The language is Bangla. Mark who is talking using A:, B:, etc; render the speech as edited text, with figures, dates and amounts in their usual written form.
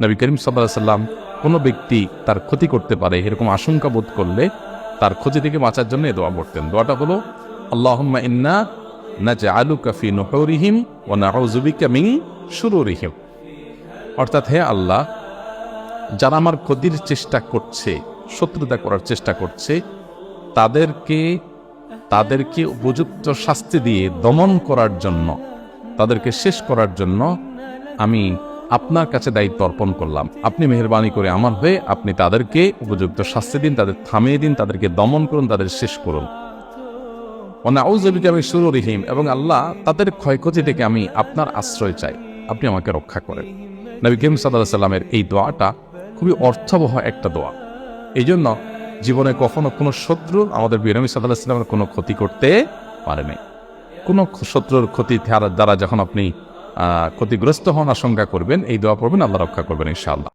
A: নবী করিম সাল্লাল্লাহু আলাইহি সাল্লাম কোনো ব্যক্তি তার ক্ষতি করতে পারে এরকম আশঙ্কা বোধ করলে তার ক্ষতি থেকে বাঁচার জন্য এই দোয়া পড়তেন। দোয়াটা হলো আল্লাহুম্মা ইন্না নাজআলুকা ফি নুহুরিহিম ওয়া নাউযু বিকা মিন শুরুরিহিম। অর্থাৎ হে আল্লাহ, যারা আমার ক্ষতির চেষ্টা করছে, শত্রুতা করার চেষ্টা করছে, তাদেরকে উপযুক্ত শাস্তি দিয়ে দমন করার জন্য, তাদেরকে শেষ করার জন্য আমি আপনার কাছে দায়িত্ব অর্পণ করলাম। আপনি মেহেরবানি করে আমার হয়ে আপনি তাদেরকে উপযুক্ত শাস্তি দিন, তাদের থামিয়ে দিন, তাদেরকে দমন করুন, তাদের শেষ করুন। নাউযু বিকা মিন শুরুরিহিম, এবং আল্লাহ তাদের ক্ষয়ক্ষতি থেকে আমি আপনার আশ্রয় চাই, আপনি আমাকে রক্ষা করেন। নবী করিম সাল্লাল্লাহু আলাইহি সাল্লামের এই দোয়াটা খুবই অর্থবহ একটা দোয়া। এই জন্য জীবনে কখনো কোনো শত্রু আমাদের নবী সাল্লাল্লাহু আলাইহি সাল্লামের কোনো ক্ষতি করতে পারে নাই। কোনো শত্রুর ক্ষতি দ্বারা যখন আপনি ক্ষতিগ্রস্ত হন, আশঙ্কা করবেন, এই দোয়া পড়বেন, আল্লাহ রক্ষা করবেন ইনশাআল্লাহ।